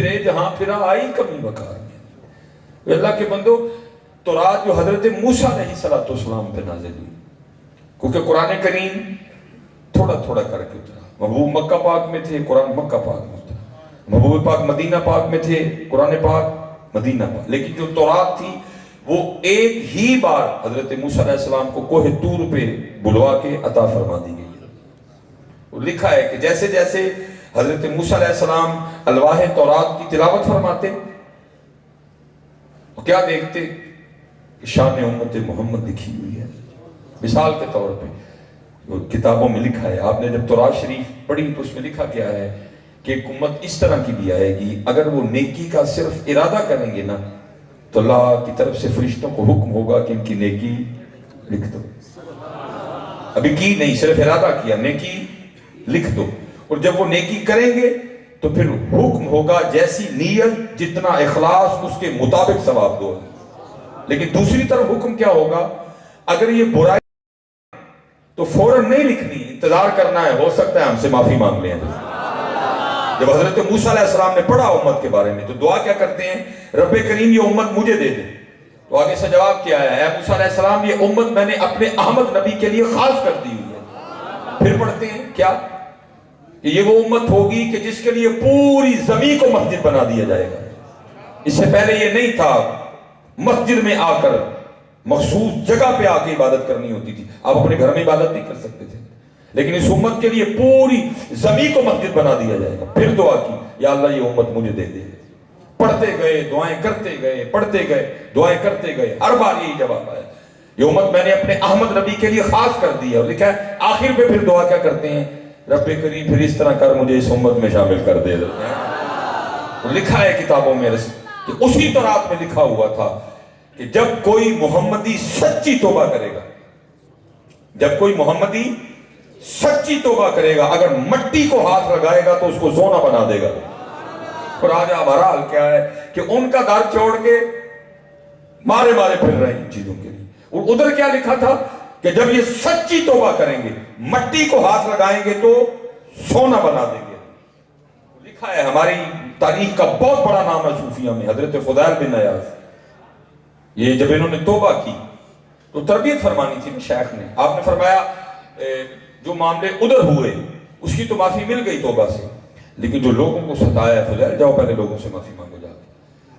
پھرے جہاں پھرا آئی کمی وقار میں۔ اللہ کے بندو، تورات جو حضرت موسیٰ علیہ السلام پہ نازل ہوئی، کیونکہ قرآن کریم تھوڑا تھوڑا کر کے اترا۔ محبوب مکہ پاک میں تھے، قرآن مکہ پاک میں اترا۔ محبوب پاک مدینہ پاک میں تھے، قرآن پاک مدینہ پاک۔ لیکن جو تورات تھی وہ ایک ہی بار حضرت موسیٰ علیہ السلام کو کوہ طور پہ بلوا کے عطا فرما دی گئی۔ وہ لکھا ہے کہ جیسے جیسے حضرت موسیٰ علیہ السلام الواح تورات کی تلاوت فرماتے، وہ کیا دیکھتے کہ شان امت محمد لکھی ہوئی ہے۔ مثال کے طور پہ کتابوں میں لکھا ہے، آپ نے جب تورات شریف پڑھی تو اس میں لکھا کیا ہے کہ ایک امت اس طرح کی بھی آئے گی، اگر وہ نیکی کا صرف ارادہ کریں گے نا تو اللہ کی طرف سے فرشتوں کو حکم ہوگا کہ ان کی نیکی لکھ دو۔ ابھی کی نہیں، صرف ارادہ کیا، نیکی لکھ دو۔ اور جب وہ نیکی کریں گے تو پھر حکم ہوگا جیسی نیت جتنا اخلاص اس کے مطابق ثواب دو۔ لیکن دوسری طرف حکم کیا ہوگا، اگر یہ برائی تو فوراً نہیں لکھنی، انتظار کرنا ہے، ہو سکتا ہے ہم سے معافی مانگ لیں۔ جب حضرت موسیٰ علیہ السلام نے پڑھا امت کے بارے میں تو دعا کیا کرتے ہیں، رب کریم یہ امت مجھے دے دے۔ تو آگے سے جواب کیا ہے، اے موسیٰ علیہ السلام یہ امت میں نے اپنے احمد نبی کے لیے خاص کر دی ہوئی ہے۔ پھر پڑھتے ہیں کیا کہ یہ وہ امت ہوگی کہ جس کے لیے پوری زمین کو مسجد بنا دیا جائے گا۔ اس سے پہلے یہ نہیں تھا، مسجد میں آ کر مخصوص جگہ پہ آ کے عبادت کرنی ہوتی تھی، آپ اپنے گھر میں عبادت نہیں کر سکتے تھے، لیکن اس امت کے لیے پوری زمین کو مسجد بنا دیا جائے گا۔ پھر دعا کی، یا اللہ یہ امت مجھے دے دے۔ پڑھتے گئے، دعائیں کرتے گئے، پڑھتے گئے، دعائیں کرتے گئے، ہر بار یہی جواب آیا، یہ امت میں نے اپنے احمد نبی کے لیے خاص کر دی ہے۔ اور لکھا ہے آخر میں پھر دعا کیا کرتے ہیں، رب کریم پھر اس طرح کر مجھے اس امت میں شامل کر دے۔ لکھا ہے کتابوں میں کہ اسی تورات میں لکھا ہوا تھا کہ جب کوئی محمدی سچی توبہ کرے گا، جب کوئی محمدی سچی توبہ کرے گا، اگر مٹی کو ہاتھ لگائے گا تو اس کو سونا بنا دے گا۔ اور آج ہمارا حال کیا ہے کہ ان کا در چھوڑ کے مارے مارے پھر رہے ہیں ان چیزوں کے لیے۔ اور ادھر کیا لکھا تھا کہ جب یہ سچی توبہ کریں گے، مٹی کو ہاتھ لگائیں گے تو سونا بنا دیں گے۔ لکھا ہے ہماری تاریخ کا بہت بڑا نام ہے صوفیہ میں، حضرت فضیل بن عیاض، یہ جب انہوں نے توبہ کی تو تربیت فرمانی تھی شیخ نے، آپ نے فرمایا جو معاملے ادھر ہوئے اس کی تو معافی مل گئی توبہ سے، لیکن جو لوگوں کو ستایا فضیل جاؤ پہلے لوگوں سے معافی مانگو جا کے۔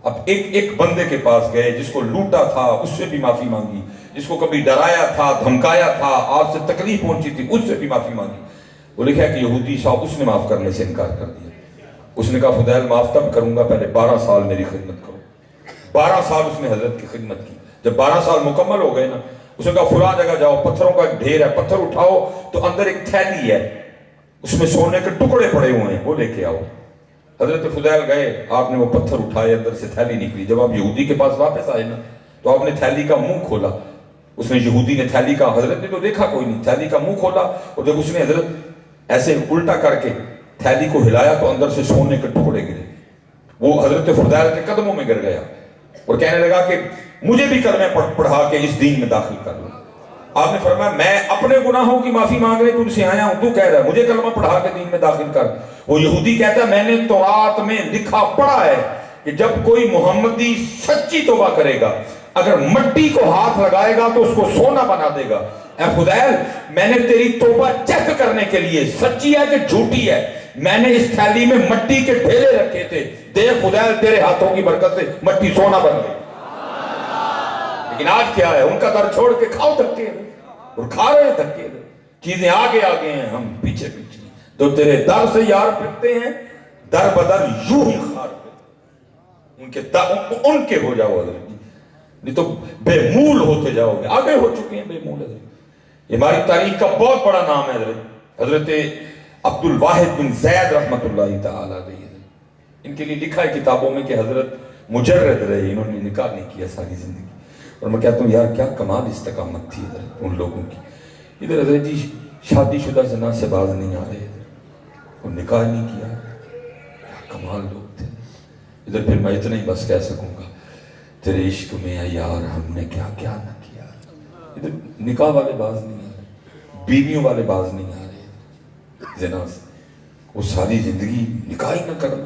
اب ایک بندے کے پاس گئے جس کو لوٹا تھا، اس سے بھی معافی مانگی، جس کو کبھی ڈرایا تھا، دھمکایا تھا، آپ سے تکلیف پہنچی تھی، اس سے بھی معافی مانگی۔ وہ لکھا ہے کہ یہودی صاحب اس نے معاف کرنے سے انکار کر دیا۔ اس نے کہا فضیل معاف تب کروں گا، پہلے 12 سال میری خدمت کرو۔ 12 سال اس نے حضرت کی خدمت کی۔ جب 12 سال مکمل ہو گئے نا، اس نے کہا فلاں جگہ جاؤ، پتھروں کا ایک ڈھیر ہے، پتھر اٹھاؤ تو اندر ایک تھیلی ہے، اس میں سونے کے ٹکڑے پڑے ہوئے ہیں، وہ لے کے آؤ۔ حضرت فضیل گئے، آپ نے وہ پتھر اٹھائے، اندر سے تھیلی نکلی۔ جب آپ یہودی کے پاس واپس آئے نا تو آپ نے تھیلی کا منہ کھولا، اس نے یہودی نے تھیلی کا، حضرت نے تو دیکھا کوئی نہیں، تھیلی کا منہ کھولا، اور جب اس نے حضرت ایسے الٹا کر کے تھیلی کو ہلایا تو اندر سے سونے کے ٹکڑے گرے۔ وہ حضرت فضیل کے قدموں میں گر گیا اور کہنے لگا کہ مجھے بھی کلمہ پڑھا کے اس دین میں داخل کر لو۔ آپ نے فرمایا میں اپنے گناہوں کی معافی مانگ رہے تم سے آیا ہوں، تو کہہ رہا ہے مجھے کلمہ پڑھا کے دین میں داخل کر۔ وہ یہودی کہتا ہے میں نے تورات میں لکھا پڑھا ہے کہ جب کوئی محمدی سچی توبہ کرے گا، اگر مٹی کو ہاتھ لگائے گا تو اس کو سونا بنا دے گا۔ اے فضیل میں نے تیری توبہ چیک کرنے کے لیے سچی ہے کہ جھوٹی ہے، میں نے اس تھیلی میں مٹی کے ڈھیرے رکھے تھے، دیکھ فضیل تیرے ہاتھوں کی برکت سے مٹی سونا بن گئی۔ لیکن آج کیا ہے، ان کا در چھوڑ کے کھاؤ دھکے اور کھا رہے دھکے، چیزیں آگے آگے ہیں، ہم پیچھے پیچھے۔ تو تیرے در سے یار پھرتے ہیں، در بدر یوں ہی خار پھرتے، ان کے ہو جاؤ حضرت، نہیں تو بے مول ہوتے جاؤ گے، آگے ہو چکے ہیں بے مول حضرت۔ یہ ہماری تاریخ کا بہت بڑا نام ہے حضرت عبد الواحد بن زید رحمۃ اللہ تعالی علیہ۔ ان کے لیے لکھا ہے کتابوں میں کہ حضرت مجرد رہے، انہوں نے نکاح نہیں کیا ساری زندگی۔ اور میں کہتا ہوں یار کیا کمال استقامت تھی حضرت ان لوگوں کی۔ ادھر حضرت جی شادی شدہ زنا سے باز نہیں آ رہے، اور نکاح نہیں کیا، کیا کمال لوگ تھے۔ ادھر پھر میں اتنا ہی بس کہہ سکوں گا تیرے عشق میں ہے یار ہم نے کیا کیا نہ کیا۔ ادھر نکاح والے باز نہیں آ رہے، بیویوں والے باز نہیں آ رہے زنا سے، وہ ساری زندگی نکاح ہی نہ کرنا،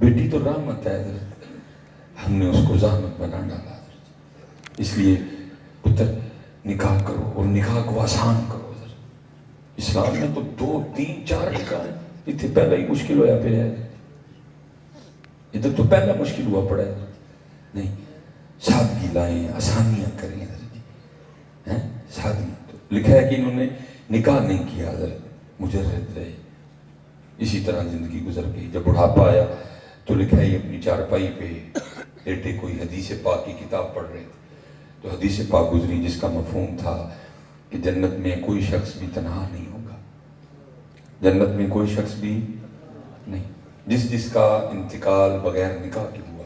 بیٹی تو رحمت ہے حضرت، ہم نے اس کو زحمت بنا ڈالا حضرت۔ اس لیے پتر نکاح کرو اور نکاح کو آسان کرو حضرت۔ اسلام میں تو 2 3 4 نکاح ہیں، اتنے پہلا ہی مشکل ہویا پہ ہے، ادھر تو پہلا مشکل ہوا پڑا ہے۔ نہیں، سادگی لائیں، آسانیاں کریں حضرت، سادگی۔ تو لکھا ہے کہ انہوں نے نکاح نہیں کیا حضرت، مجرد رہے، اسی طرح زندگی گزر گئی۔ جب بڑھاپا آیا تو لکھا ہے یہ اپنی چارپائی پہ لیٹے کوئی حدیث پاک کی کتاب پڑھ رہے تھے، تو حدیث پاک گزری جس کا مفہوم تھا کہ جنت میں کوئی شخص بھی تنہا نہیں ہوگا، جنت میں کوئی شخص بھی نہیں، جس کا انتقال بغیر نکاح کے ہوا،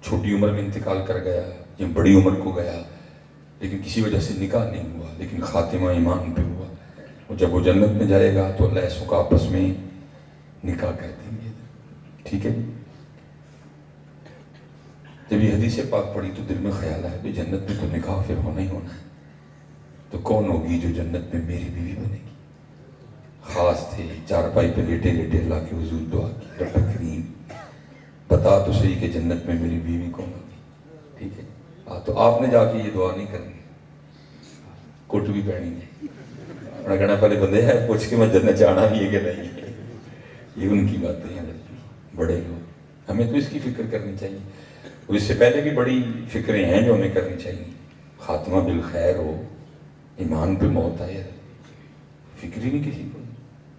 چھوٹی عمر میں انتقال کر گیا یا بڑی عمر کو گیا لیکن کسی وجہ سے نکاح نہیں ہوا، لیکن خاتمہ ایمان پہ ہوا، اور جب وہ جنت میں جائے گا تو اللہ اس کو آپس میں نکاح کر دیں گے۔ ٹھیک ہے، جب یہ حدیث پاک پڑھی تو دل میں خیال آیا کہ جنت میں تو نکاح پھر ہونا ہی ہونا ہے، تو کون ہوگی جو جنت میں میری بیوی بنے گی؟ خاص تھے، چارپائی پہ لیٹے لیٹے اللہ کے حضور دعا کی، رب کریم بتا تو صحیح کہ جنت میں میری بیوی کون ہوگی۔ ٹھیک ہے، تو آپ نے جا کے یہ دعا نہیں کرنی، کوٹ بھی پہنی ہے، انہیں کہنا پہلے بندے ہیں پوچھ کے میں جنت جانا بھی ہے کہ نہیں ہے، یہ ان کی باتیں ہیں بڑے لوگ، ہمیں تو اس کی فکر کرنی چاہیے، اور اس سے پہلے بھی بڑی فکریں ہیں جو ہمیں کرنی چاہیے، خاتمہ بالخیر ہو، ایمان پہ موت آئے، فکر ہی نہیں کسی کو۔